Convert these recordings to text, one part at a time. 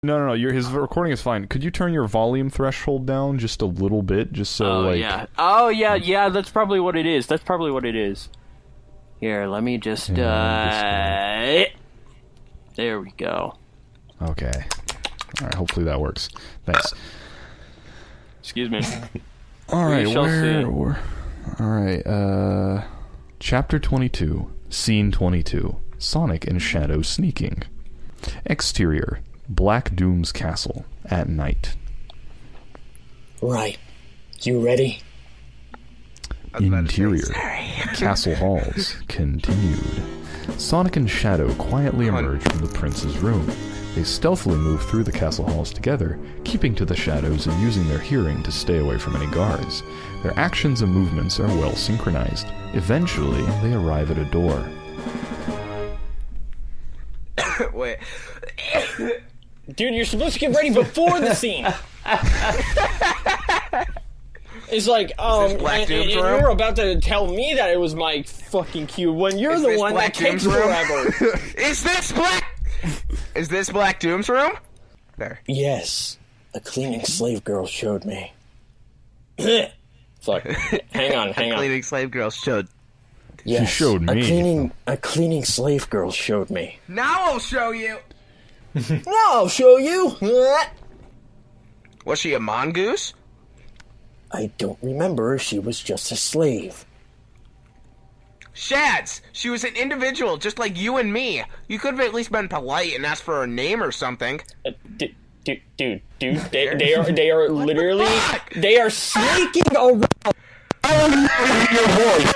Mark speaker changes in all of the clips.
Speaker 1: No. His recording is fine. Could you turn your volume threshold down just a little bit, just so
Speaker 2: yeah. Oh yeah. That's probably what it is. Here, let me just. There we go.
Speaker 1: Okay. All right. Hopefully that works. Thanks.
Speaker 2: Excuse me.
Speaker 1: All right. All right. Chapter 22, Scene 22. Sonic and Shadow sneaking. Exterior. Black Doom's castle at night.
Speaker 3: Right. You ready?
Speaker 1: Interior. Castle halls continued. Sonic and Shadow quietly emerge from the prince's room. They stealthily move through the castle halls together, keeping to the shadows and using their hearing to stay away from any guards. Their actions and movements are well synchronized. Eventually, they arrive at a door.
Speaker 4: Wait.
Speaker 3: Dude, you're supposed to get ready before the scene. It's like, and you were about to tell me that it was my fucking cue when you're the one that takes forever.
Speaker 4: Is this Black Doom's room? There.
Speaker 3: Yes. A cleaning slave girl showed me. Fuck. Hang on.
Speaker 4: Cleaning slave girl showed.
Speaker 3: Yes,
Speaker 1: she showed me.
Speaker 3: A cleaning slave girl showed me.
Speaker 4: Now I'll show you.
Speaker 3: Now I'll show you.
Speaker 4: Was she a mongoose?
Speaker 3: I don't remember. She was just a slave.
Speaker 4: Shads! She was an individual, just like you and me. You could have at least been polite and asked for her name or something.
Speaker 3: Dude, they are literally, they are sneaking around. Your voice.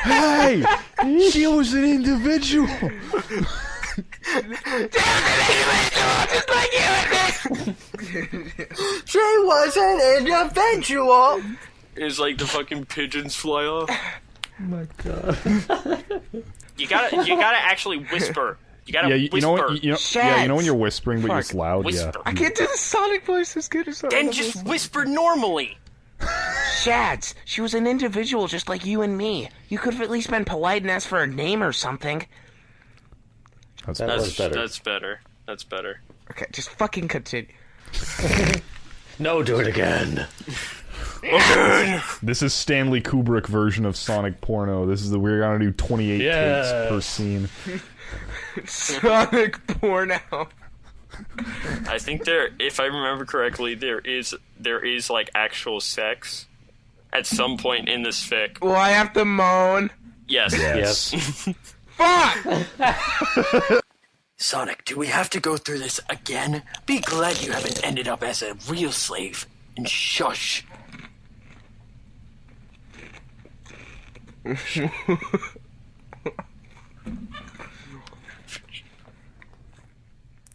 Speaker 1: Hey! She was an individual!
Speaker 4: Just like you and me!
Speaker 3: She was an individual!
Speaker 2: It's like the fucking pigeons fly off.
Speaker 1: Oh my god.
Speaker 2: You gotta actually whisper. You gotta whisper.
Speaker 1: You know when you're whispering but it's loud?
Speaker 2: Whisper.
Speaker 1: Yeah.
Speaker 4: I can't do the Sonic voice as good as that.
Speaker 2: Then just whisper normally.
Speaker 4: Shads, she was an individual just like you and me. You could have at least been polite and asked for her name or something.
Speaker 1: That's
Speaker 2: better.
Speaker 4: Okay, just fucking continue.
Speaker 3: No, do it again.
Speaker 1: This is Stanley Kubrick version of Sonic porno. This is we're gonna do 28 takes per scene.
Speaker 4: Sonic porno.
Speaker 2: I think if I remember correctly, there is like actual sex at some point in this fic.
Speaker 4: Will I have to moan?
Speaker 2: Yes.
Speaker 4: Fuck!
Speaker 3: Sonic, do we have to go through this again? Be glad you haven't ended up as a real slave. And shush.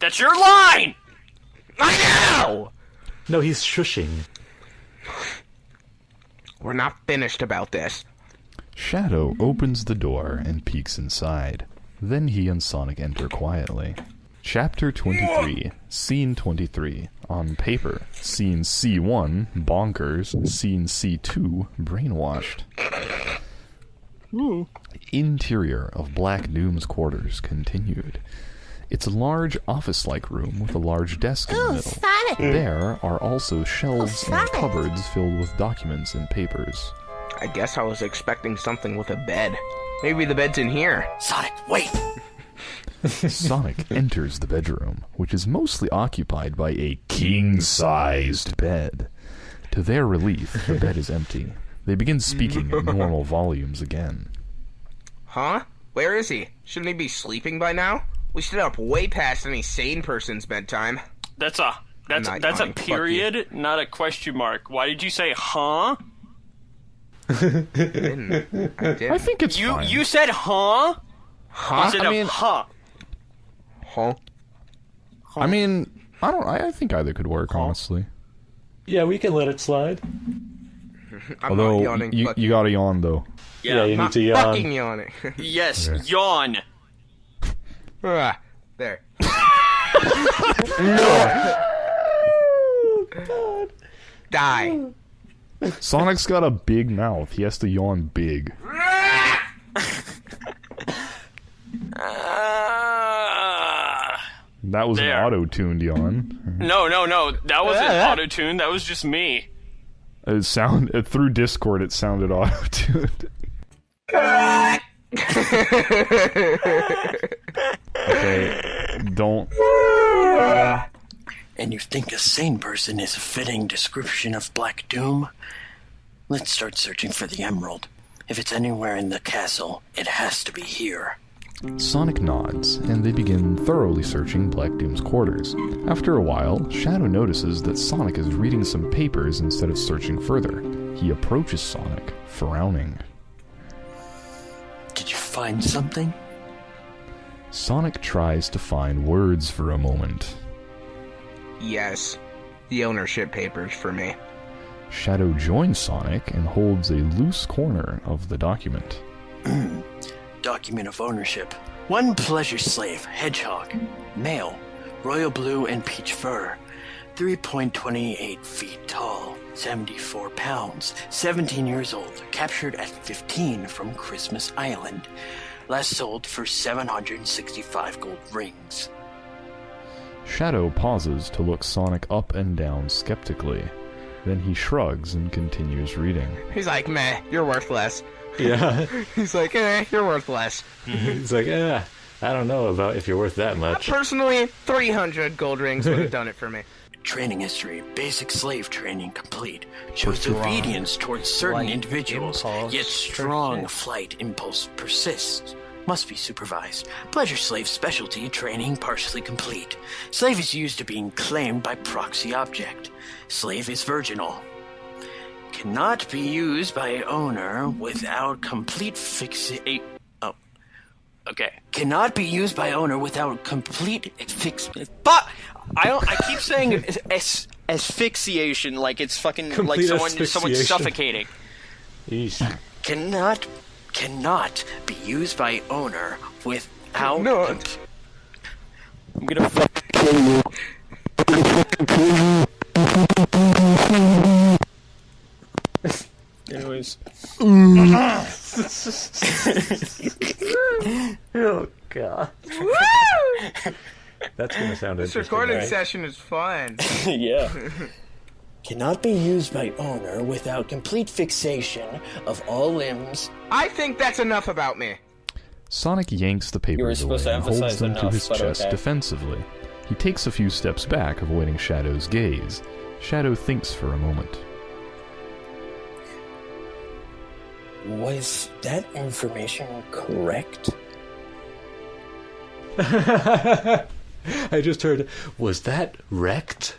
Speaker 2: That's your line!
Speaker 4: I know!
Speaker 5: No, he's shushing.
Speaker 4: We're not finished about this.
Speaker 1: Shadow opens the door and peeks inside. Then he and Sonic enter quietly. Chapter 23, Scene 23. On paper, Scene C1, Bonkers. Scene C2, Brainwashed. Interior of Black Doom's quarters continued. It's a large office-like room with a large desk in the middle.
Speaker 6: Sonic.
Speaker 1: There are also shelves and cupboards filled with documents and papers.
Speaker 4: I guess I was expecting something with a bed. Maybe the bed's in here.
Speaker 3: Sonic, wait!
Speaker 1: Sonic enters the bedroom, which is mostly occupied by a king-sized bed. To their relief, the bed is empty. They begin speaking in normal volumes again.
Speaker 4: Huh? Where is he? Shouldn't he be sleeping by now? We stood up way past any sane person's bedtime.
Speaker 2: That's a period, not a question mark. Why did you say huh?
Speaker 4: I didn't.
Speaker 1: I think it's fine.
Speaker 2: You said huh?
Speaker 4: Huh?
Speaker 2: Instead of huh.
Speaker 4: Huh?
Speaker 1: I mean, I think either could work, honestly.
Speaker 5: Yeah, we can let it slide.
Speaker 4: I'm not
Speaker 1: Although,
Speaker 4: yawning.
Speaker 1: you gotta yawn, though.
Speaker 5: Yeah, you need
Speaker 4: not
Speaker 5: to yawn.
Speaker 4: fucking yawning.
Speaker 2: Yes,
Speaker 1: Okay.
Speaker 2: yawn.
Speaker 4: There.
Speaker 5: God.
Speaker 4: Die.
Speaker 1: Sonic's got a big mouth. He has to yawn big. That was an auto-tuned yawn.
Speaker 2: No. That wasn't auto-tuned. That was just me.
Speaker 1: Through Discord, it sounded auto-tuned. Okay, don't...
Speaker 6: And you think a sane person is a fitting description of Black Doom? Let's start searching for the emerald. If it's anywhere in the castle, it has to be here.
Speaker 1: Sonic nods, and they begin thoroughly searching Black Doom's quarters. After a while, Shadow notices that Sonic is reading some papers instead of searching further. He approaches Sonic, frowning.
Speaker 6: Did you find something?
Speaker 1: Sonic tries to find words for a moment.
Speaker 4: Yes. The ownership papers for me.
Speaker 1: Shadow joins Sonic and holds a loose corner of the document.
Speaker 6: Document of ownership. One pleasure slave, hedgehog, male, royal blue and peach fur, 3.28 feet tall, 74 pounds, 17 years old, captured at 15 from Christmas Island. Last sold for 765 gold rings.
Speaker 1: Shadow pauses to look Sonic up and down skeptically. Then he shrugs and continues reading.
Speaker 4: He's like, meh, you're worthless.
Speaker 5: Yeah.
Speaker 4: He's like, you're worthless.
Speaker 5: He's like, I don't know about if you're worth that much.
Speaker 4: Personally, 300 gold rings would have done it for me.
Speaker 6: Training history. Basic slave training complete. Shows obedience towards certain individuals, yet strong flight impulse persists. Must be supervised. Pleasure slave specialty training partially complete. Slave is used to being claimed by proxy object. Slave is virginal. Cannot be used by owner without complete fixation. Oh, okay. Cannot be used by owner without complete
Speaker 3: But I keep saying asphyxiation like it's fucking
Speaker 5: Complete
Speaker 3: like someone's
Speaker 5: asphyxiation.
Speaker 3: suffocating.
Speaker 5: Yeesh.
Speaker 6: Cannot be used by owner without.
Speaker 4: No.
Speaker 3: I'm gonna fucking kill you. Anyways.
Speaker 5: Oh, God. That's gonna sound
Speaker 4: This
Speaker 5: interesting,
Speaker 4: recording
Speaker 5: right?
Speaker 4: session is fun.
Speaker 3: Yeah.
Speaker 6: Cannot be used by owner without complete fixation of all limbs.
Speaker 4: I think that's enough about me.
Speaker 1: Sonic yanks the
Speaker 3: You were
Speaker 1: papers away
Speaker 3: supposed to
Speaker 1: and holds
Speaker 3: emphasize
Speaker 1: them to
Speaker 3: enough,
Speaker 1: his
Speaker 3: but
Speaker 1: chest
Speaker 3: okay.
Speaker 1: defensively. He takes a few steps back, avoiding Shadow's gaze. Shadow thinks for a moment.
Speaker 6: Was that information correct?
Speaker 5: I just heard, was that wrecked?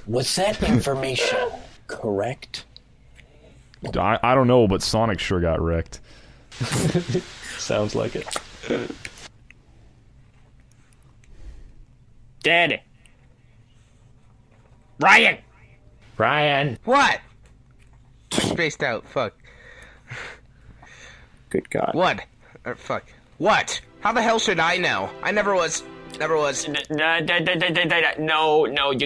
Speaker 6: Was that information correct?
Speaker 1: I don't know, but Sonic sure got wrecked.
Speaker 5: Sounds like it.
Speaker 3: Dead. Ryan.
Speaker 4: What? Spaced out. Fuck.
Speaker 3: Good God.
Speaker 4: What? Fuck. What? How the hell should I know? I never was.
Speaker 2: No, you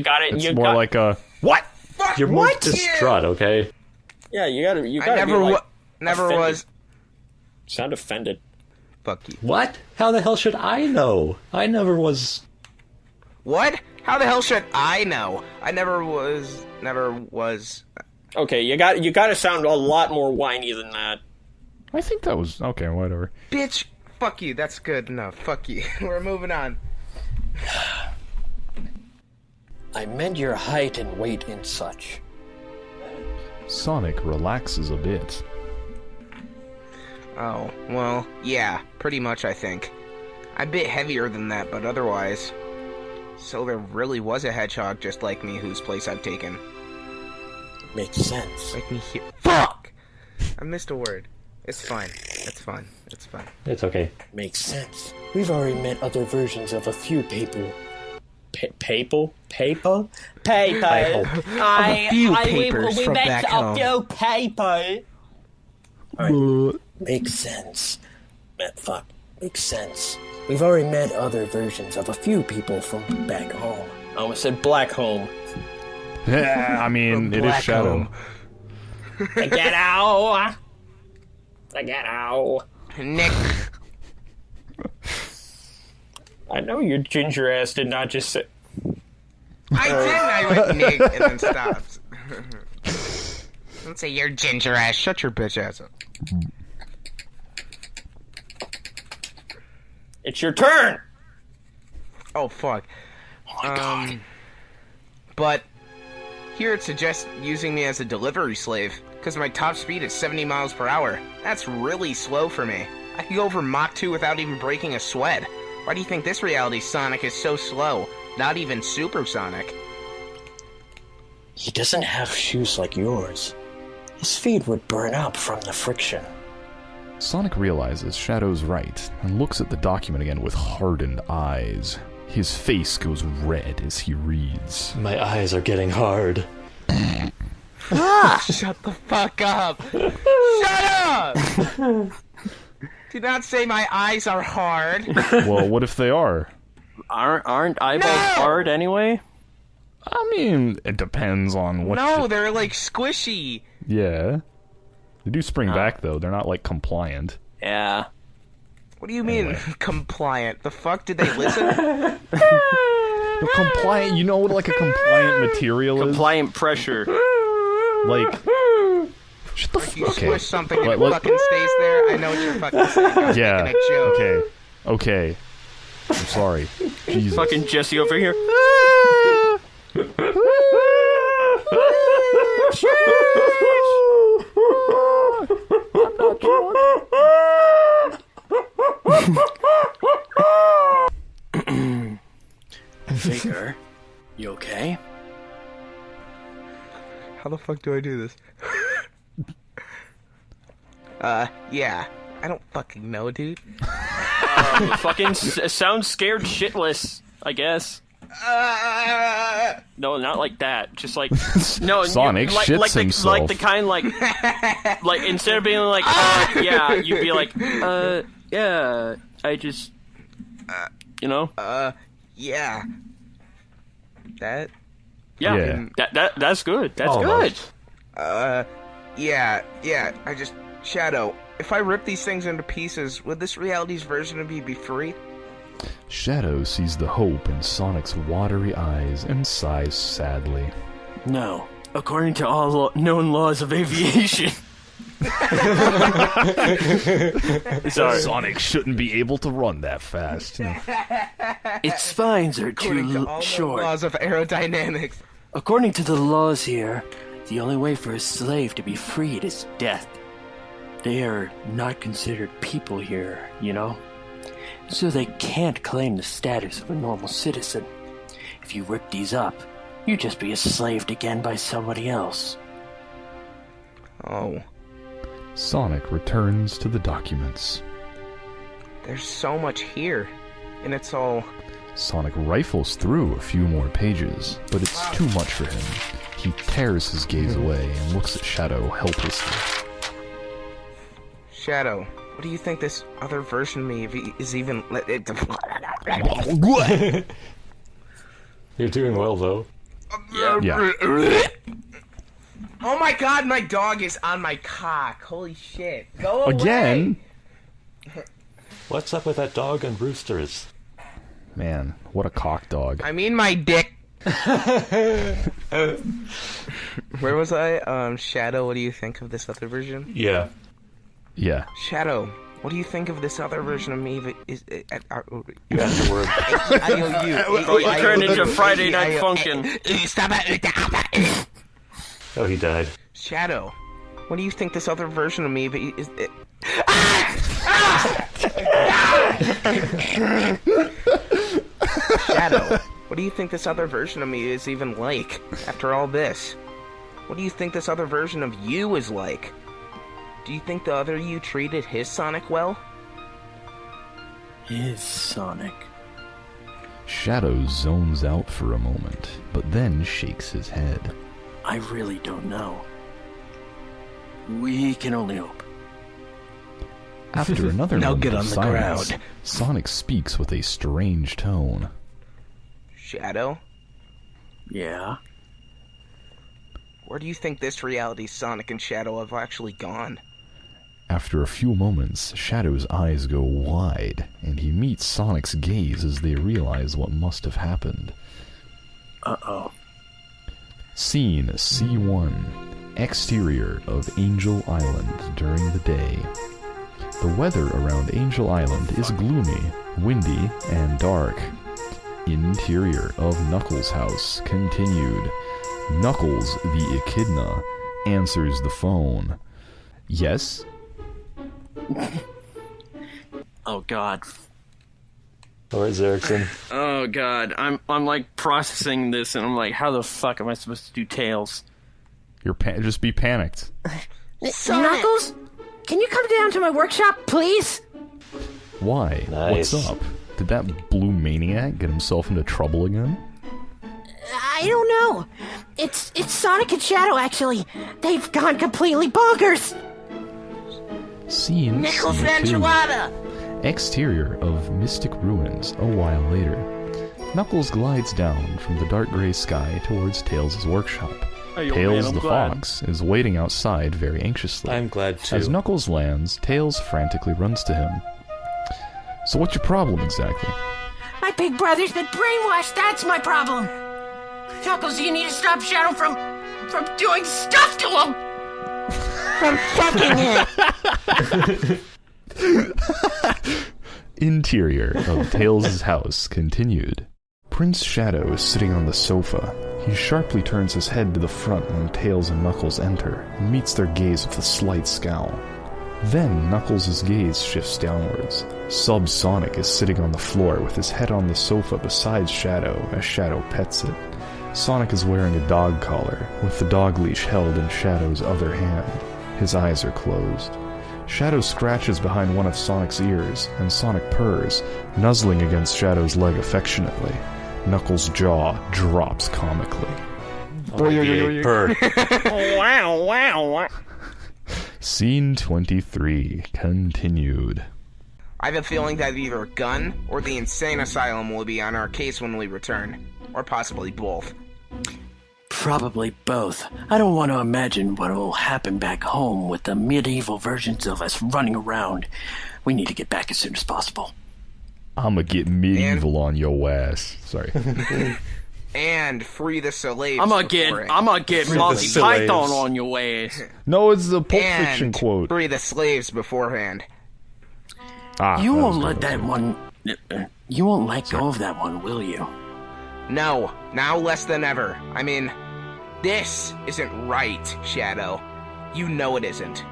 Speaker 2: got it.
Speaker 1: It's more like a...
Speaker 4: What? Fuck.
Speaker 5: You're more
Speaker 4: what?
Speaker 5: distraught, okay?
Speaker 3: Yeah, you gotta.
Speaker 4: I never
Speaker 3: be, like,
Speaker 4: never
Speaker 3: offended.
Speaker 4: was.
Speaker 3: Sound offended.
Speaker 4: Fuck you.
Speaker 5: What? How the hell should I know? I never was...
Speaker 4: What? How the hell should I know? I never was. Never was.
Speaker 3: Okay, you gotta sound a lot more whiny than that.
Speaker 1: I think that was... Okay, whatever.
Speaker 4: Bitch. Fuck you. That's good enough. Fuck you. We're moving on.
Speaker 6: I meant your height and weight and such.
Speaker 1: Sonic relaxes a bit.
Speaker 4: Oh, well, yeah, pretty much, I think. I'm a bit heavier than that, but otherwise. So there really was a hedgehog just like me whose place I've taken.
Speaker 6: Makes sense.
Speaker 4: Make me hear. Fuck! I missed a word. It's fine. It's fine. It's fine.
Speaker 5: It's okay.
Speaker 6: Makes sense. We've already met other versions of a few papal.
Speaker 3: Paper.
Speaker 5: Papal.
Speaker 4: A few papers from back home.
Speaker 3: Paper.
Speaker 6: Makes sense. Fuck. Makes sense. We've already met other versions of a few people from back home.
Speaker 3: I almost said black home.
Speaker 1: Yeah, I mean, it is
Speaker 4: Black
Speaker 1: Shadow.
Speaker 4: home.
Speaker 3: Get out. Get out.
Speaker 4: Nick.
Speaker 3: I know your ginger ass did not just say...
Speaker 4: I did. I went Nick and then stopped. Don't say you're ginger ass. Shut your bitch ass up.
Speaker 3: It's your turn!
Speaker 4: Oh, fuck.
Speaker 6: Oh my god.
Speaker 4: But here it suggests using me as a delivery slave, because my top speed is 70 miles per hour. That's really slow for me. I can go over Mach 2 without even breaking a sweat. Why do you think this reality Sonic is so slow? Not even supersonic.
Speaker 6: He doesn't have shoes like yours. His feet would burn up from the friction.
Speaker 1: Sonic realizes Shadow's right and looks at the document again with hardened eyes. His face goes red as he reads.
Speaker 5: My eyes are getting hard.
Speaker 4: Shut the fuck up! Shut up! Do not say my eyes are hard.
Speaker 1: Well, what if they are?
Speaker 2: Aren't eyeballs hard anyway?
Speaker 1: I mean, it depends on what.
Speaker 4: No, they're like squishy.
Speaker 1: Yeah. They do spring back, though. They're not, like, compliant.
Speaker 2: Yeah.
Speaker 4: What do you mean, compliant? The fuck? Did they listen?
Speaker 1: They're compliant. You know what, like, a compliant material is?
Speaker 2: Compliant pressure.
Speaker 1: Like... Shut the
Speaker 4: If you
Speaker 1: fuck
Speaker 4: squish something and it fucking stays there, I know what you're fucking saying. I was
Speaker 1: Yeah.
Speaker 4: making a joke.
Speaker 1: Okay. I'm sorry. Jesus.
Speaker 2: Fucking Jesse over here.
Speaker 6: Faker, you okay?
Speaker 4: How the fuck do I do this? Yeah. I don't fucking know, dude.
Speaker 2: Fucking sounds scared shitless, I guess. No, not like that. Just like no.
Speaker 1: Sonic shits himself.
Speaker 2: Like the kind like instead of being like yeah, you'd be like yeah. I just you know.
Speaker 4: Yeah. That.
Speaker 2: Yeah. That's good. That's
Speaker 5: Almost.
Speaker 2: good.
Speaker 4: Yeah. I just Shadow. If I rip these things into pieces, would this reality's version of me be free?
Speaker 1: Shadow sees the hope in Sonic's watery eyes and sighs sadly.
Speaker 6: No. According to all known laws of aviation.
Speaker 2: Sorry.
Speaker 1: Sonic shouldn't be able to run that fast.
Speaker 6: Its spines are
Speaker 4: According to
Speaker 6: too
Speaker 4: all the
Speaker 6: short.
Speaker 4: laws of aerodynamics.
Speaker 6: According to the laws here, the only way for a slave to be freed is death. They are not considered people here, you know? So they can't claim the status of a normal citizen. If you rip these up, you'd just be enslaved again by somebody else.
Speaker 4: Oh.
Speaker 1: Sonic returns to the documents.
Speaker 4: There's so much here. And it's all...
Speaker 1: Sonic rifles through a few more pages, but it's too much for him. He tears his gaze away and looks at Shadow helplessly.
Speaker 4: Shadow, what do you think this other version of me is even...
Speaker 5: You're doing well, though.
Speaker 1: Yeah.
Speaker 4: Oh my god, my dog is on my cock. Holy shit. Go away.
Speaker 1: Again?
Speaker 5: What's up with that dog and roosters?
Speaker 1: Man, what a cock dog.
Speaker 4: I mean my dick. Where was I? Shadow, what do you think of this other version?
Speaker 5: Yeah.
Speaker 1: Yeah.
Speaker 4: Shadow, what do you think of this other version of me?
Speaker 5: You have the word.
Speaker 2: Oh, you turned into Friday Night Funkin'.
Speaker 4: Stop it.
Speaker 5: Oh, he died.
Speaker 4: Shadow, what do you think this other version of me is... Shadow, what do you think this other version of me is even like, after all this? What do you think this other version of you is like? Do you think the other you treated his Sonic well?
Speaker 6: His Sonic.
Speaker 1: Shadow zones out for a moment, but then shakes his head.
Speaker 6: I really don't know. We can only hope.
Speaker 1: After another
Speaker 6: Now
Speaker 1: moment
Speaker 6: get
Speaker 1: of
Speaker 6: on the
Speaker 1: silence,
Speaker 6: ground.
Speaker 1: Sonic speaks with a strange tone.
Speaker 4: Shadow,
Speaker 6: Yeah?
Speaker 4: where do you think this reality Sonic and Shadow have actually gone?
Speaker 1: After a few moments, Shadow's eyes go wide, and he meets Sonic's gaze as they realize what must have happened.
Speaker 6: Uh-oh.
Speaker 1: Scene C1. Exterior of Angel Island during the day. The weather around Angel Island is gloomy, windy, and dark. Interior of Knuckles' house continued. Knuckles, the echidna, answers the phone. Yes?
Speaker 6: Oh god.
Speaker 5: Where's Erickson?
Speaker 2: Oh god, I'm like processing this, and I'm like, how the fuck am I supposed to do Tails?
Speaker 1: Just be panicked.
Speaker 7: Knuckles? Can you come down to my workshop, please?
Speaker 1: Why?
Speaker 5: Nice.
Speaker 1: What's up? Did that blue maniac get himself into trouble again?
Speaker 7: I don't know. It's Sonic and Shadow, actually. They've gone completely bonkers.
Speaker 1: Scene
Speaker 7: Nickels
Speaker 1: C2.
Speaker 7: enchilada.
Speaker 1: Exterior of Mystic Ruins a while later. Knuckles glides down from the dark gray sky towards Tails' workshop.
Speaker 2: Hey,
Speaker 1: Tails
Speaker 2: man, I'm
Speaker 1: the
Speaker 2: glad.
Speaker 1: fox is waiting outside very anxiously.
Speaker 5: I'm glad too.
Speaker 1: As Knuckles lands, Tails frantically runs to him. So what's your problem exactly?
Speaker 7: My big brother's been brainwashed. That's my problem. Knuckles, you need to stop Shadow from doing stuff to him. From fucking him.
Speaker 1: Interior of Tails' house continued. Prince Shadow is sitting on the sofa. He sharply turns his head to the front when Tails and Knuckles enter, and meets their gaze with a slight scowl. Then Knuckles' gaze shifts downwards. Sonic is sitting on the floor with his head on the sofa beside Shadow as Shadow pets it. Sonic is wearing a dog collar, with the dog leash held in Shadow's other hand. His eyes are closed. Shadow scratches behind one of Sonic's ears, and Sonic purrs, nuzzling against Shadow's leg affectionately. Knuckles' jaw drops comically.
Speaker 5: Purr.
Speaker 2: Wow.
Speaker 1: Scene 23 continued.
Speaker 4: I have a feeling that either Gun or the Insane Asylum will be on our case when we return. Or possibly both.
Speaker 6: Probably both. I don't want to imagine what will happen back home with the medieval versions of us running around. We need to get back as soon as possible.
Speaker 1: I'ma get medieval on your ass. Sorry.
Speaker 4: And free the slaves.
Speaker 2: I'm gonna get Monty
Speaker 5: slaves.
Speaker 2: Python on your ass.
Speaker 1: No, it's the Pulp
Speaker 4: and
Speaker 1: Fiction quote.
Speaker 4: free the slaves beforehand.
Speaker 2: You
Speaker 1: that
Speaker 2: won't
Speaker 1: was
Speaker 2: let
Speaker 1: good.
Speaker 2: that one. You won't let go of that one, will you?
Speaker 4: No, now less than ever. I mean, this isn't right, Shadow. You know it isn't.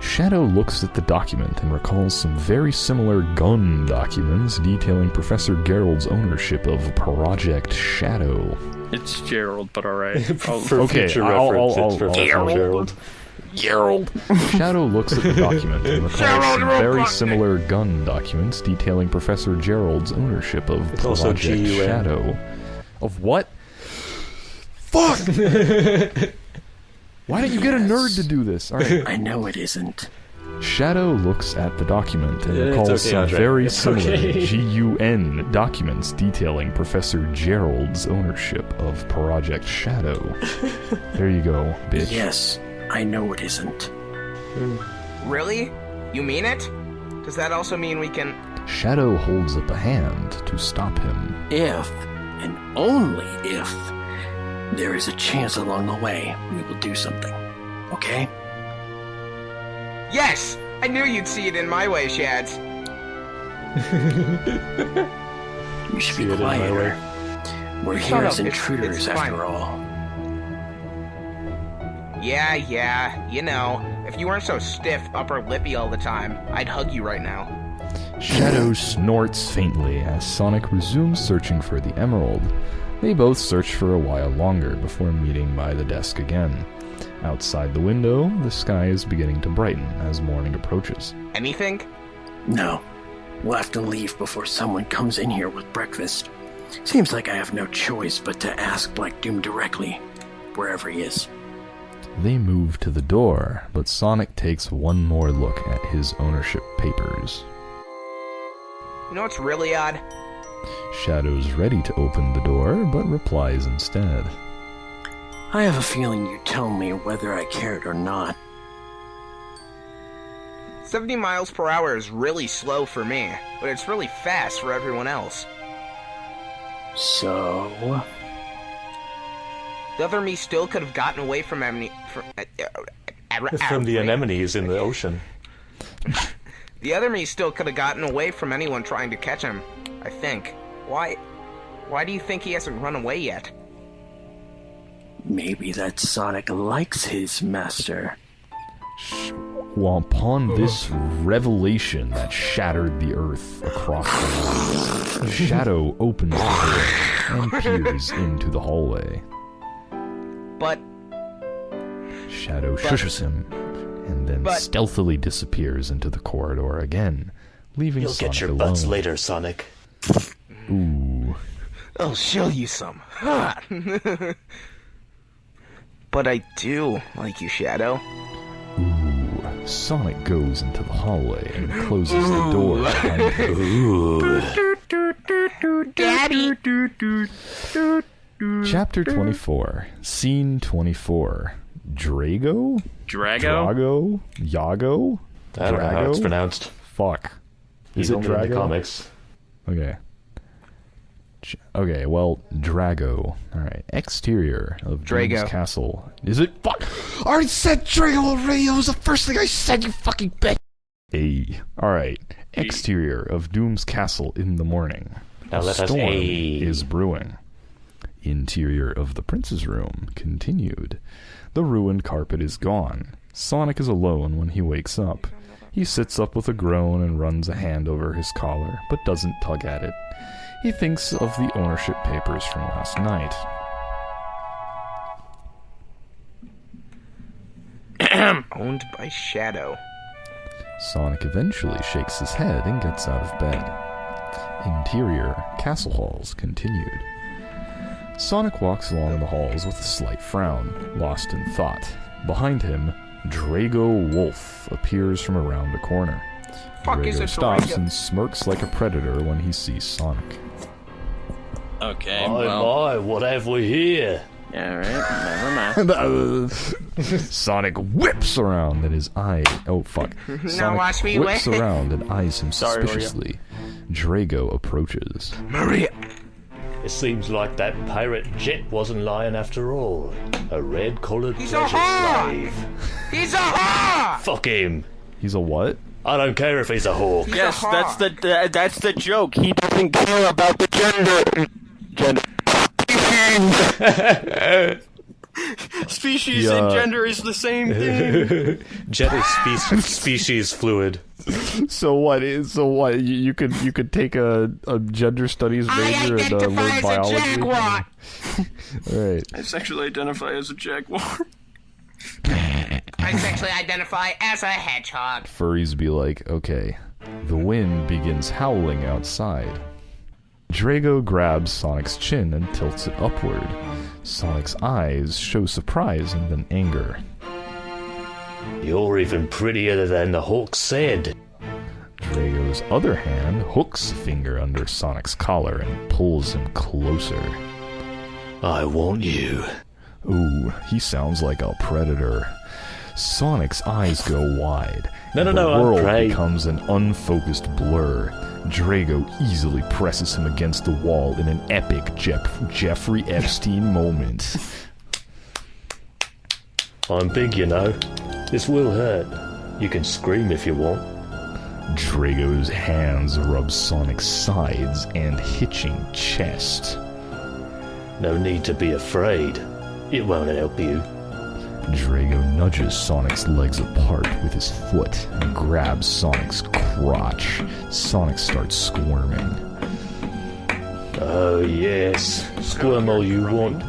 Speaker 1: Shadow looks at the document and recalls some very similar gun documents detailing Professor Gerald's ownership of Project Shadow.
Speaker 2: It's Gerald, but alright.
Speaker 5: For
Speaker 1: Okay,
Speaker 5: future
Speaker 1: I'll-
Speaker 5: reference,
Speaker 1: I'll-
Speaker 5: it's Professor
Speaker 1: I'll-
Speaker 5: Gerald.
Speaker 1: Shadow looks at the document and recalls some very similar gun documents detailing Professor Gerald's ownership of
Speaker 5: It's also
Speaker 1: Project
Speaker 5: GUN.
Speaker 1: Shadow. Of what? Fuck! Why didn't you get a nerd to do this? Alright.
Speaker 6: I know it isn't.
Speaker 1: Shadow looks at the document and
Speaker 5: It's
Speaker 1: recalls
Speaker 5: okay,
Speaker 1: some
Speaker 5: Andre.
Speaker 1: very
Speaker 5: It's
Speaker 1: similar
Speaker 5: okay.
Speaker 1: GUN documents detailing Professor Gerald's ownership of Project Shadow. There you go, bitch.
Speaker 6: Yes, I know it isn't.
Speaker 4: Really? You mean it? Does that also mean we can...
Speaker 1: Shadow holds up a hand to stop him.
Speaker 6: If, and only if, there is a chance along the way we will do something. Okay?
Speaker 4: Yes! I knew you'd see it in my way, Shads.
Speaker 6: You should
Speaker 5: See
Speaker 6: be
Speaker 5: it in my
Speaker 6: quieter.
Speaker 5: way.
Speaker 6: We're
Speaker 4: Shut
Speaker 6: here
Speaker 4: up,
Speaker 6: as
Speaker 4: it's
Speaker 6: intruders
Speaker 4: fine.
Speaker 6: after all.
Speaker 4: Yeah, you know. If you weren't so stiff, upper lippy all the time, I'd hug you right now.
Speaker 1: Shadow snorts faintly as Sonic resumes searching for the emerald. They both search for a while longer before meeting by the desk again. Outside the window, the sky is beginning to brighten as morning approaches.
Speaker 4: Anything?
Speaker 6: No. We'll have to leave before someone comes in here with breakfast. Seems like I have no choice but to ask Black Doom directly, wherever he is.
Speaker 1: They move to the door, but Sonic takes one more look at his ownership papers.
Speaker 4: You know what's really odd?
Speaker 1: Shadow's ready to open the door, but replies instead.
Speaker 6: I have a feeling you'd tell me whether I cared or not.
Speaker 4: 70 miles per hour is really slow for me, but it's really fast for everyone else.
Speaker 6: So...
Speaker 4: The other me still could have gotten away from
Speaker 5: From the anemones in the ocean.
Speaker 4: The other me still could have gotten away from anyone trying to catch him, I think. Why do you think he hasn't run away yet?
Speaker 6: Maybe that Sonic likes his master.
Speaker 1: Well, upon this revelation that shattered the earth across the world, Shadow opens the door and peers into the hallway.
Speaker 4: But...
Speaker 1: Shadow shushes him, and then stealthily disappears into the corridor again, leaving
Speaker 5: You'll
Speaker 1: Sonic
Speaker 5: get your
Speaker 1: alone.
Speaker 5: butts later, Sonic.
Speaker 1: Ooh.
Speaker 4: I'll show you some. But I do like you, Shadow.
Speaker 1: Ooh. Sonic goes into the hallway and closes the door behind him.
Speaker 5: Ooh.
Speaker 4: Daddy!
Speaker 1: Chapter 24, Scene 24. Drago?
Speaker 2: Drago?
Speaker 1: Yago?
Speaker 5: I don't know how it's pronounced.
Speaker 1: Fuck.
Speaker 5: He's
Speaker 1: Is it
Speaker 5: only in
Speaker 1: Drago?
Speaker 5: the comics.
Speaker 1: Okay. Okay, well, Drago. Alright. Exterior of
Speaker 4: Drago.
Speaker 1: Doom's Castle. Is it? Fuck! I already said Drago already! That was the first thing I said, you fucking bitch! Hey. Alright. Exterior of Doom's Castle in the morning.
Speaker 5: Now let us
Speaker 1: Storm
Speaker 5: aid.
Speaker 1: is brewing. Interior of the prince's room continued. The ruined carpet is gone. Sonic is alone when he wakes up. He sits up with a groan and runs a hand over his collar, but doesn't tug at it. He thinks of the ownership papers from last night.
Speaker 4: Owned by Shadow.
Speaker 1: Sonic eventually shakes his head and gets out of bed. Interior castle halls continued. Sonic walks along the halls with a slight frown, lost in thought. Behind him, Drago Wolf appears from around a corner.
Speaker 4: Fuck is
Speaker 1: Drago
Speaker 4: a
Speaker 1: stops
Speaker 4: Drago?
Speaker 1: and smirks like a predator when he sees Sonic.
Speaker 2: Okay,
Speaker 5: Oh
Speaker 2: well...
Speaker 5: my, what have we here?
Speaker 2: Alright, never mind.
Speaker 1: Sonic whips around and his eye... Oh, fuck. Sonic
Speaker 4: watch me
Speaker 1: whips
Speaker 4: whip.
Speaker 1: around and eyes him
Speaker 2: Sorry, Maria.
Speaker 1: suspiciously. Drago approaches.
Speaker 4: Maria!
Speaker 5: It seems like that pirate jet wasn't lying after all. A red-collared
Speaker 4: He's a
Speaker 5: pleasure
Speaker 4: whore!
Speaker 5: slave.
Speaker 4: He's a whore!
Speaker 5: Fuck him.
Speaker 1: He's a what?
Speaker 5: I don't care if he's a hawk.
Speaker 4: He's
Speaker 2: Yes,
Speaker 4: a whore.
Speaker 2: that's the joke. He doesn't care about the gender. Species
Speaker 1: Yeah.
Speaker 2: and gender is the same thing.
Speaker 5: Jet is species fluid.
Speaker 1: So what? You could take a gender studies major and learn biology. All right.
Speaker 2: I sexually identify as a jaguar.
Speaker 4: I sexually identify as a hedgehog.
Speaker 1: Furries be like, okay. The wind begins howling outside. Drago grabs Sonic's chin and tilts it upward. Sonic's eyes show surprise and then anger.
Speaker 5: You're even prettier than the hawk said.
Speaker 1: Drago's other hand hooks a finger under Sonic's collar and pulls him closer.
Speaker 5: I want you.
Speaker 1: Ooh, he sounds like a predator. Sonic's eyes go wide.
Speaker 5: No,
Speaker 1: The
Speaker 5: I'm
Speaker 1: world
Speaker 5: prey.
Speaker 1: becomes an unfocused blur. Drago easily presses him against the wall in an epic Jeffrey Epstein moment.
Speaker 5: I'm big, you know. This will hurt. You can scream if you want.
Speaker 1: Drago's hands rub Sonic's sides and hitching chest.
Speaker 5: No need to be afraid. It won't help you.
Speaker 1: Drago nudges Sonic's legs apart with his foot and grabs Sonic's crotch. Sonic starts squirming.
Speaker 5: Oh yes, squirm all you want.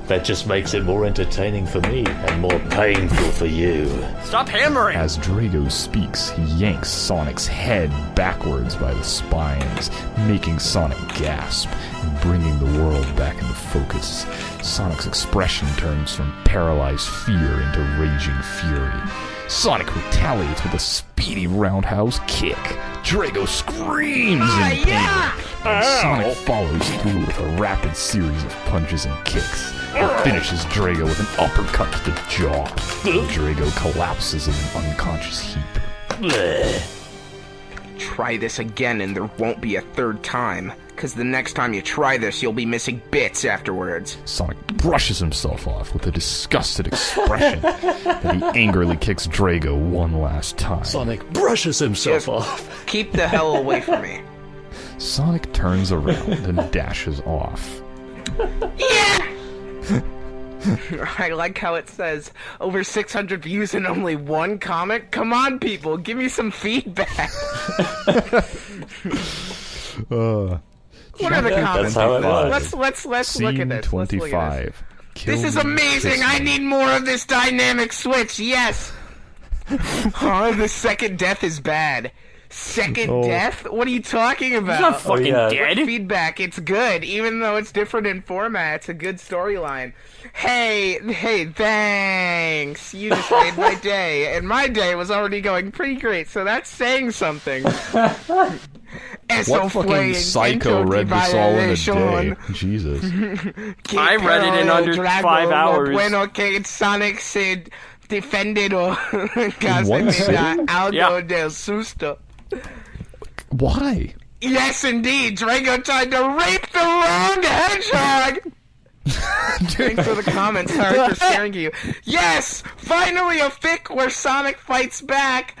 Speaker 5: That just makes it more entertaining for me and more painful for you.
Speaker 2: Stop hammering!
Speaker 1: As Drago speaks, he yanks Sonic's head backwards by the spines, making Sonic gasp and bringing the world back into focus. Sonic's expression turns from paralyzed fear into raging fury. Sonic retaliates with a speedy roundhouse kick. Drago screams in pain. And Sonic follows through with a rapid series of punches and kicks. He finishes Drago with an uppercut to the jaw. Drago collapses in an unconscious heap.
Speaker 4: Try this again and there won't be a third time. Because the next time you try this, you'll be missing bits afterwards.
Speaker 1: Sonic brushes himself off with a disgusted expression. Then he angrily kicks Drago one last time.
Speaker 5: Sonic brushes himself off.
Speaker 4: Keep the hell away from me.
Speaker 1: Sonic turns around and dashes off.
Speaker 4: Yeah! I like how it says, over 600 views and only one comment? Come on, people, give me some feedback. What are the comments?
Speaker 5: That's how it was.
Speaker 4: Let's look at this.
Speaker 1: 25.
Speaker 4: This is amazing! I need more of this dynamic switch, yes! Oh, the second death is bad. Second death? What are you talking about?
Speaker 2: He's not fucking dead.
Speaker 4: Feedback, it's good. Even though it's different in format, it's a good storyline. Hey, thanks. You just made my day. And my day was already going pretty great, so that's saying something.
Speaker 1: What fucking psycho read this all in a day? Jesus.
Speaker 2: I read it in under 5 hours.
Speaker 4: Bueno que Sonic se defendido algo del susto.
Speaker 1: Why?
Speaker 4: Yes, indeed. Drago tried to rape the wrong hedgehog. Thanks for the comments. Sorry for scaring you. Yes! Finally a fic where Sonic fights back.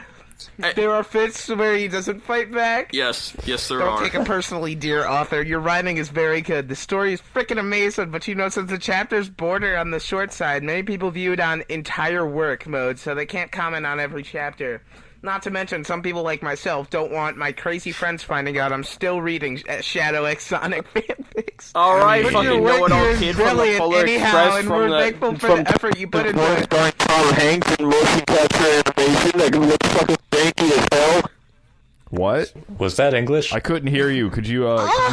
Speaker 4: There are fits where he doesn't fight back.
Speaker 2: Yes, there
Speaker 4: Don't
Speaker 2: are.
Speaker 4: take it personally, dear author. Your writing is very good. The story is freaking amazing, but since the chapters border on the short side, many people view it on entire work mode, so they can't comment on every chapter. Not to mention, some people like myself don't want my crazy friends finding out I'm still reading Shadow X Sonic fanfics.
Speaker 2: Alright, fucking know-it-all kid from the Polar Express
Speaker 4: we're thankful for the effort you put into it.
Speaker 8: Starring Tom Hanks in motion capture animation that looks fucking janky as hell.
Speaker 1: What?
Speaker 5: Was that English?
Speaker 1: I couldn't hear you. Could you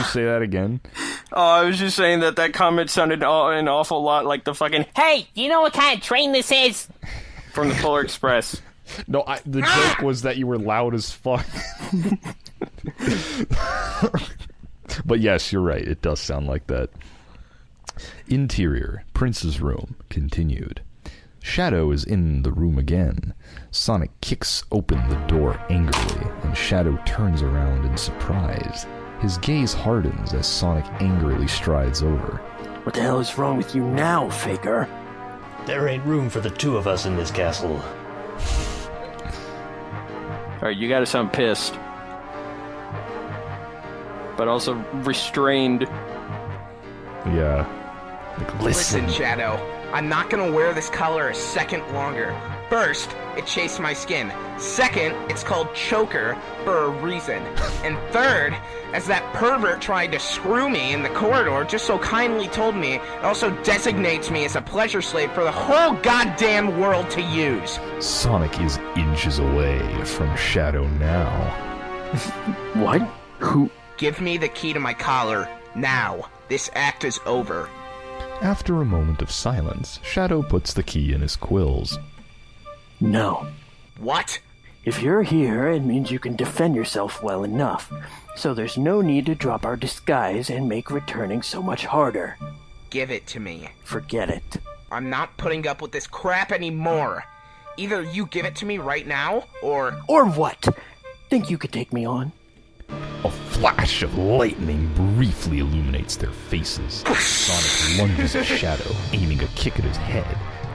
Speaker 1: say that again?
Speaker 2: Oh, I was just saying that comment sounded an awful lot like the fucking
Speaker 7: Hey, do you know what kind of train this is?
Speaker 2: from the Polar Express.
Speaker 1: No, the joke was that you were loud as fuck. But yes, you're right. It does sound like that. Interior, Prince's room, continued. Shadow is in the room again. Sonic kicks open the door angrily, and Shadow turns around in surprise. His gaze hardens as Sonic angrily strides over.
Speaker 6: What the hell is wrong with you now, Faker?
Speaker 5: There ain't room for the two of us in this castle.
Speaker 2: Alright, you gotta sound pissed. But also restrained.
Speaker 1: Yeah.
Speaker 4: Listen, Shadow. I'm not gonna wear this collar a second longer. First, it chased my skin. Second, it's called choker for a reason. And third, as that pervert tried to screw me in the corridor just so kindly told me, it also designates me as a pleasure slave for the whole goddamn world to use.
Speaker 1: Sonic is inches away from Shadow now.
Speaker 6: What? Who?
Speaker 4: Give me the key to my collar, now. This act is over.
Speaker 1: After a moment of silence, Shadow puts the key in his quills.
Speaker 6: No.
Speaker 4: What?
Speaker 6: If you're here, it means you can defend yourself well enough. So there's no need to drop our disguise and make returning so much harder.
Speaker 4: Give it to me.
Speaker 6: Forget it.
Speaker 4: I'm not putting up with this crap anymore. Either you give it to me right now, or...
Speaker 6: Or what? Think you could take me on?
Speaker 1: A flash of lightning briefly illuminates their faces. Sonic lunges at Shadow, aiming a kick at his head,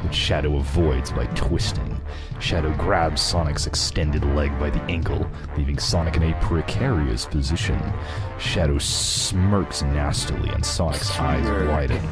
Speaker 1: which Shadow avoids by twisting. Shadow grabs Sonic's extended leg by the ankle, leaving Sonic in a precarious position. Shadow smirks nastily and Sonic's eyes widen.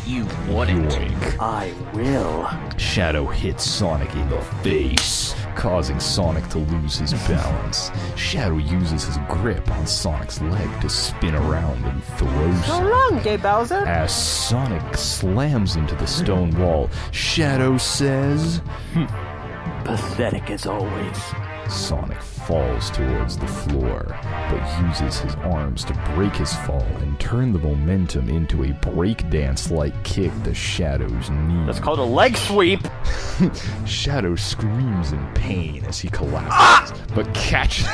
Speaker 4: You wouldn't.
Speaker 1: Yoink.
Speaker 6: I will.
Speaker 1: Shadow hits Sonic in the face, causing Sonic to lose his balance. Shadow uses his grip on Sonic's leg to spin around and throws
Speaker 3: So
Speaker 1: him.
Speaker 3: long, Gay Bowser.
Speaker 1: As Sonic slams into the stone wall, Shadow says,
Speaker 6: Pathetic as always.
Speaker 1: Sonic falls towards the floor, but uses his arms to break his fall and turn the momentum into a breakdance-like kick to Shadow's knee.
Speaker 2: That's called a leg sweep.
Speaker 1: Shadow screams in pain as he collapses, but catches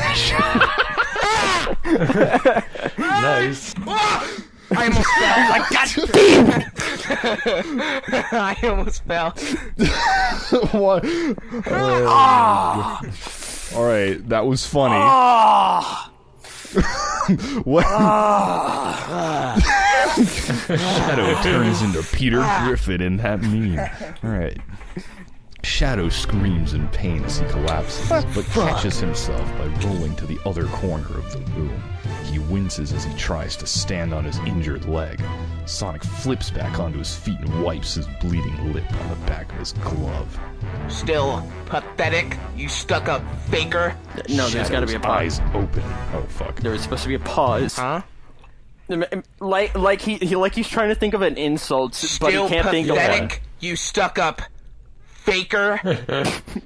Speaker 5: Nice.
Speaker 4: I almost fell. I almost fell.
Speaker 1: What? All right, that was funny. What? Shadow turns into Peter Griffin in that meme. All right. Shadow screams in pain as he collapses, but catches himself by rolling to the other corner of the room. He winces as he tries to stand on his injured leg. Sonic flips back onto his feet and wipes his bleeding lip on the back of his glove.
Speaker 4: Still pathetic, you stuck-up faker.
Speaker 3: No, there's gotta be a pause.
Speaker 1: Eyes open. Oh, fuck.
Speaker 3: There was supposed to be a pause.
Speaker 4: Huh?
Speaker 3: Like he's trying to think of an insult, but he can't think of one.
Speaker 4: Pathetic, you stuck-up faker.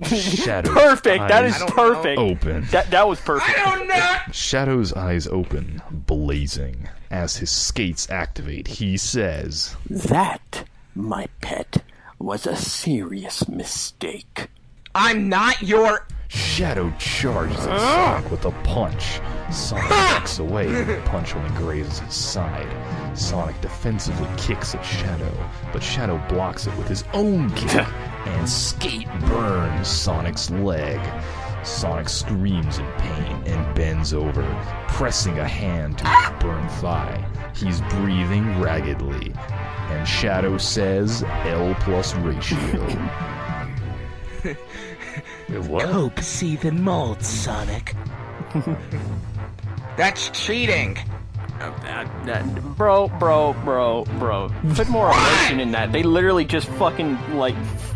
Speaker 1: Shadow's
Speaker 3: Perfect. That is
Speaker 1: eyes
Speaker 3: perfect.
Speaker 1: Open.
Speaker 3: That was perfect.
Speaker 4: I don't know.
Speaker 1: Shadow's eyes open, blazing. As his skates activate, he says,
Speaker 6: That, my pet, was a serious mistake.
Speaker 4: I'm not your...
Speaker 1: Shadow charges at Sonic with a punch. Sonic backs away and the punch only grazes his side. Sonic defensively kicks at Shadow, but Shadow blocks it with his own kick, and skate burns Sonic's leg. Sonic screams in pain and bends over, pressing a hand to his burned thigh. He's breathing raggedly, and Shadow says L+ ratio.
Speaker 5: What?
Speaker 6: Cope seething mold, Sonic.
Speaker 4: That's cheating.
Speaker 3: Bro. Put more emotion in that. They literally just fucking,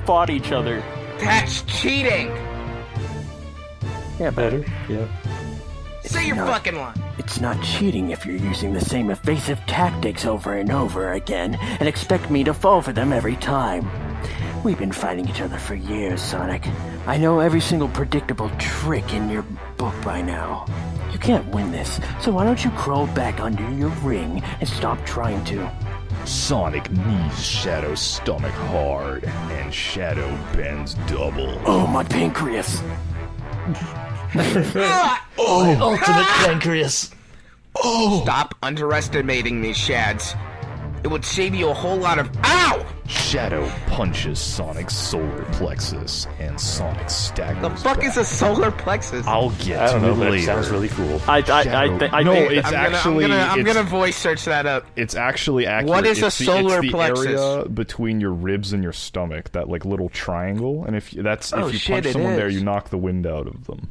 Speaker 3: fought each other.
Speaker 4: That's cheating.
Speaker 3: Yeah,
Speaker 5: Better? Yeah.
Speaker 4: Say your fucking line.
Speaker 6: It's not cheating if you're using the same evasive tactics over and over again and expect me to fall for them every time. We've been fighting each other for years, Sonic. I know every single predictable trick in your book by now. You can't win this, so why don't you crawl back under your ring and stop trying to?
Speaker 1: Sonic knees Shadow's stomach hard, and Shadow bends double.
Speaker 6: Oh, my pancreas!
Speaker 5: Ultimate pancreas.
Speaker 4: Stop underestimating me, Shads. It would save you a whole lot of... Ow!
Speaker 1: Shadow punches Sonic's solar plexus, and Sonic staggers
Speaker 4: The fuck
Speaker 1: back.
Speaker 4: is a solar plexus?
Speaker 1: I'll get
Speaker 5: I don't
Speaker 1: to
Speaker 5: know,
Speaker 1: it
Speaker 5: but
Speaker 1: later.
Speaker 5: it sounds really cool.
Speaker 3: I
Speaker 1: No,
Speaker 3: think
Speaker 1: it's
Speaker 4: I'm gonna voice search that up.
Speaker 1: It's actually accurate.
Speaker 4: What is a
Speaker 1: it's
Speaker 4: solar
Speaker 1: the
Speaker 4: plexus?
Speaker 1: area between your ribs and your stomach, that little triangle, and if you punch
Speaker 4: it
Speaker 1: someone there,
Speaker 4: is.
Speaker 1: you knock the wind out of them.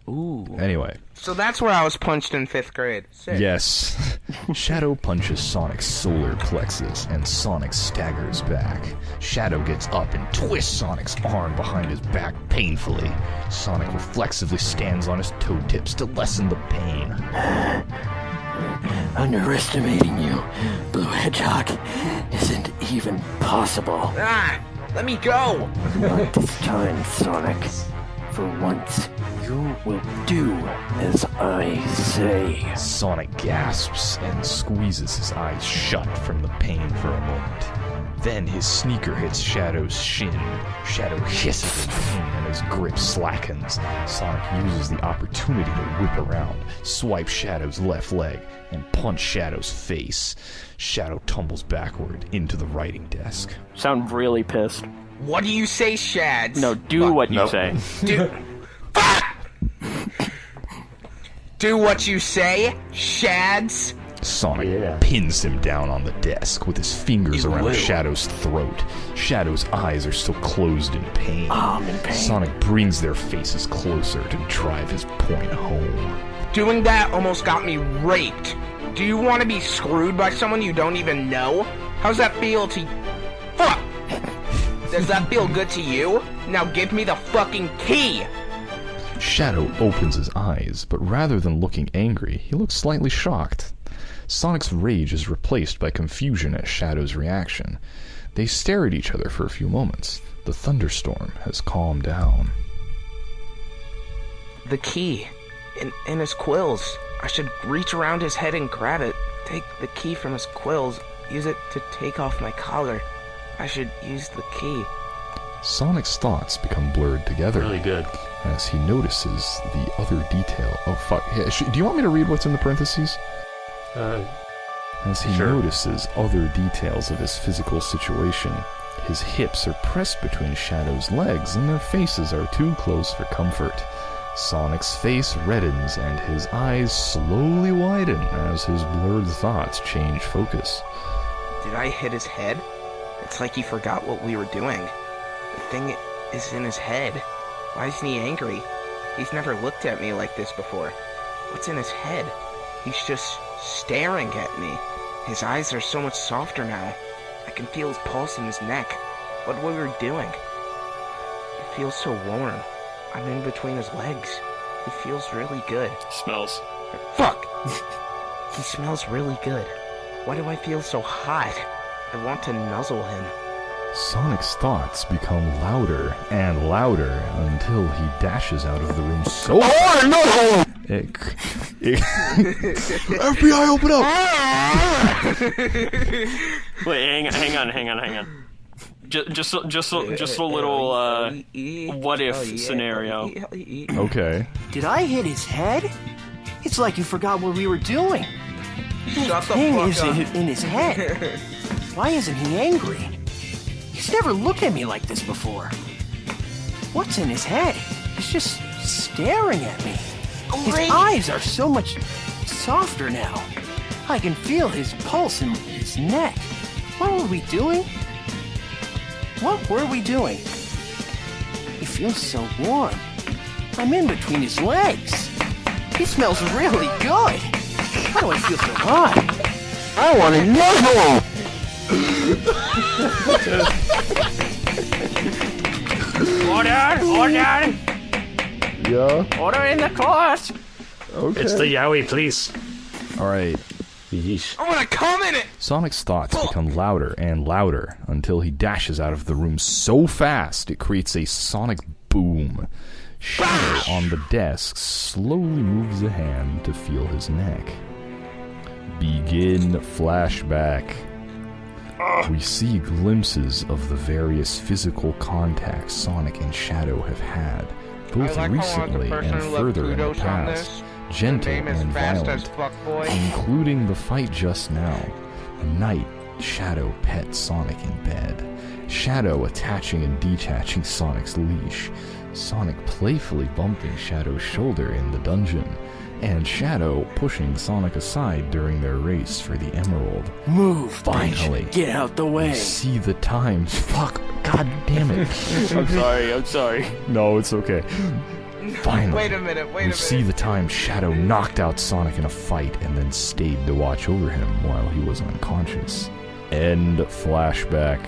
Speaker 4: Ooh.
Speaker 1: Anyway.
Speaker 4: So that's where I was punched in 5th grade. Sick.
Speaker 1: Yes. Shadow punches Sonic's solar plexus, and Sonic staggers back. Shadow gets up and twists Sonic's arm behind his back painfully. Sonic reflexively stands on his toe tips to lessen the pain.
Speaker 6: Underestimating you, Blue Hedgehog, isn't even possible.
Speaker 4: Ah! Let me go!
Speaker 6: Not this time, Sonic. For once, you will do as I say.
Speaker 1: Sonic gasps and squeezes his eyes shut from the pain for a moment. Then his sneaker hits Shadow's shin. Shadow hisses in pain and his grip slackens. Sonic uses the opportunity to whip around, swipe Shadow's left leg, and punch Shadow's face. Shadow tumbles backward into the writing desk.
Speaker 3: sound really pissed.
Speaker 4: What do you say, Shads?
Speaker 3: No, do what you
Speaker 5: Nope.
Speaker 3: say.
Speaker 4: Do... Fuck! Do what you say, Shads?
Speaker 1: Sonic pins him down on the desk with his fingers around Shadow's throat. Shadow's eyes are still closed in pain.
Speaker 6: I'm in pain.
Speaker 1: Sonic brings their faces closer to drive his point home.
Speaker 4: Doing that almost got me raped. Do you want to be screwed by someone you don't even know? How's that feel to... Fuck! Does that feel good to you? Now give me the fucking key!
Speaker 1: Shadow opens his eyes, but rather than looking angry, he looks slightly shocked. Sonic's rage is replaced by confusion at Shadow's reaction. They stare at each other for a few moments. The thunderstorm has calmed down.
Speaker 4: The key. In his quills. I should reach around his head and grab it. Take the key from his quills. Use it to take off my collar. I should use the key.
Speaker 1: Sonic's thoughts become blurred together.
Speaker 5: Really good.
Speaker 1: as he notices the other detail. Oh, fuck. Yeah, do you want me to read what's in the parentheses? As he notices other details of his physical situation. His hips are pressed between Shadow's legs, and their faces are too close for comfort. Sonic's face reddens, and his eyes slowly widen as his blurred thoughts change focus.
Speaker 4: Did I hit his head? It's like he forgot what we were doing. The thing is in his head. Why isn't he angry? He's never looked at me like this before. What's in his head? He's just staring at me. His eyes are so much softer now. I can feel his pulse in his neck. What we were doing. It feels so warm. I'm in between his legs. He feels really good.
Speaker 2: Smells.
Speaker 4: Fuck! He smells really good. Why do I feel so hot? I want to nuzzle him.
Speaker 1: Sonic's thoughts become louder and louder until he dashes out of the room so fast.
Speaker 8: No!
Speaker 1: FBI, open up!
Speaker 2: Wait, hang on. Just a little what if scenario.
Speaker 1: Okay.
Speaker 6: Did I hit his head? It's like you forgot what we were doing.
Speaker 4: Shut the
Speaker 6: Thing
Speaker 4: fuck
Speaker 6: is
Speaker 4: up.
Speaker 6: in his head. Why isn't he angry? He's never looked at me like this before. What's in his head? He's just staring at me. His eyes are so much softer now. I can feel his pulse in his neck. What were we doing? What were we doing? He feels so warm. I'm in between his legs. He smells really good. How do I feel so hot?
Speaker 8: I want to nuzzle!
Speaker 2: Order!
Speaker 1: Yeah?
Speaker 2: Order in the court!
Speaker 1: Okay.
Speaker 5: It's the Yowie, please.
Speaker 1: Alright.
Speaker 5: Yeesh.
Speaker 4: I want to come in it!
Speaker 1: Sonic's thoughts become louder and louder until he dashes out of the room so fast it creates a sonic boom. Shadow on the desk slowly moves a hand to feel his neck. Begin flashback. We see glimpses of the various physical contacts Sonic and Shadow have had, both recently and further in the past, gentle and violent, including the fight just now. At night, Shadow pets Sonic in bed, Shadow attaching and detaching Sonic's leash, Sonic playfully bumping Shadow's shoulder in the dungeon, and Shadow pushing Sonic aside during their race for the emerald.
Speaker 6: Move,
Speaker 1: Finally,
Speaker 6: get out the way.
Speaker 1: we see the times. Fuck, god damn it.
Speaker 2: I'm sorry.
Speaker 1: No, it's okay. Finally,
Speaker 4: Wait a minute.
Speaker 1: we see the time Shadow knocked out Sonic in a fight and then stayed to watch over him while he was unconscious. End flashback.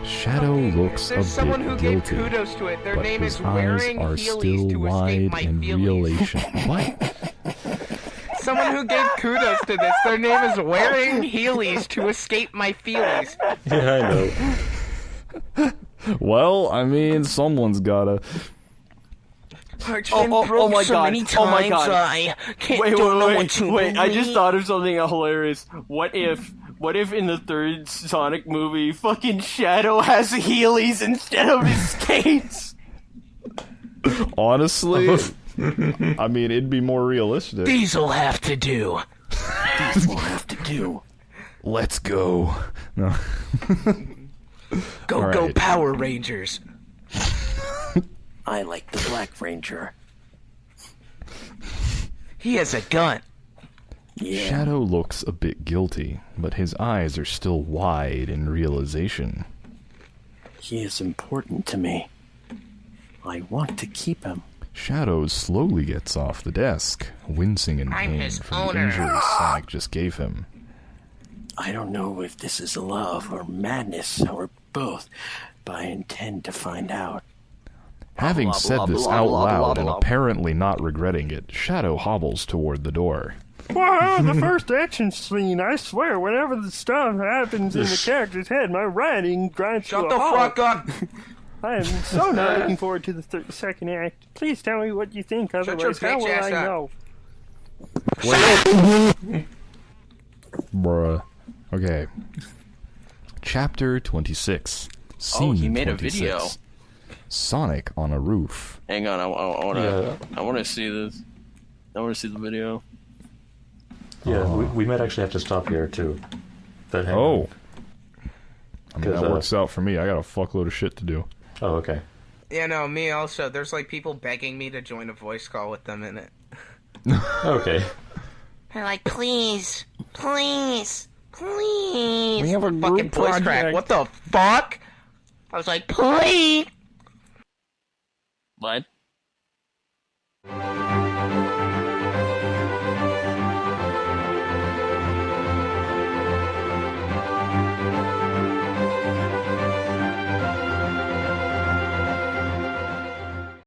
Speaker 1: Shadow looks a
Speaker 4: There's someone who
Speaker 1: bit
Speaker 4: gave
Speaker 1: guilty,
Speaker 4: kudos to it. Their
Speaker 1: but
Speaker 4: name
Speaker 1: his
Speaker 4: is
Speaker 1: eyes
Speaker 4: wearing
Speaker 1: are
Speaker 4: heelys
Speaker 1: still
Speaker 4: to escape
Speaker 1: wide
Speaker 4: my
Speaker 1: in
Speaker 4: feelings.
Speaker 1: relation. What?
Speaker 4: Someone who gave kudos to this. Their name is wearing heelys to escape my feelings.
Speaker 5: Yeah, I know.
Speaker 1: Well, I mean, someone's gotta.
Speaker 3: Oh my god! Oh my god!
Speaker 4: I don't know what to
Speaker 3: Wait! I just
Speaker 4: believe.
Speaker 3: thought of something hilarious. What if in the third Sonic movie, fucking Shadow has heelys instead of his skates?
Speaker 1: Honestly, I mean, it'd be more realistic.
Speaker 4: These'll have to do.
Speaker 6: We'll have to do.
Speaker 1: Let's go. No.
Speaker 4: Go
Speaker 1: Alright.
Speaker 4: Power Rangers.
Speaker 6: I like the Black Ranger.
Speaker 4: He has a gun.
Speaker 6: Yeah.
Speaker 1: Shadow looks a bit guilty, but his eyes are still wide in realization.
Speaker 6: He is important to me. I want to keep him.
Speaker 1: Shadow slowly gets off the desk, wincing in
Speaker 4: I'm
Speaker 1: pain
Speaker 4: his
Speaker 1: from the
Speaker 4: owner.
Speaker 1: injuries Sonic just gave him.
Speaker 6: I don't know if this is love or madness or both, but I intend to find out.
Speaker 1: Having
Speaker 3: Blah,
Speaker 1: said
Speaker 3: blah,
Speaker 1: this
Speaker 3: blah,
Speaker 1: out
Speaker 3: blah,
Speaker 1: loud
Speaker 3: blah,
Speaker 1: and
Speaker 3: blah.
Speaker 1: apparently not regretting it, Shadow hobbles toward the door.
Speaker 3: Wow, the first action scene! I swear, whenever the stuff happens in the character's head, my writing grinds to
Speaker 4: Shut
Speaker 3: a
Speaker 4: the
Speaker 3: halt.
Speaker 4: fuck up.
Speaker 3: I am so not looking forward to the second act. Please tell me what you think,
Speaker 4: your
Speaker 3: otherwise how
Speaker 4: bitch
Speaker 3: will
Speaker 4: ass
Speaker 3: I
Speaker 4: up.
Speaker 3: know?
Speaker 1: Bruh. Okay. Chapter 26. Scene
Speaker 2: he made a
Speaker 1: 26.
Speaker 2: video.
Speaker 1: Sonic on a roof.
Speaker 2: Hang on, I want to see this. I want to see the video.
Speaker 5: Yeah, we might actually have to stop here too. But hang
Speaker 1: Oh.
Speaker 5: on.
Speaker 1: I mean, that works out for me. I got a fuckload of shit to do.
Speaker 5: Oh, okay.
Speaker 4: Yeah, no, me also. There's like people begging me to join a voice call with them in it.
Speaker 5: Okay.
Speaker 7: They're like, please, please, please.
Speaker 1: We have a
Speaker 4: Fucking
Speaker 1: group
Speaker 4: voice crack.
Speaker 1: project.
Speaker 4: What the fuck? I was like, please.
Speaker 2: What?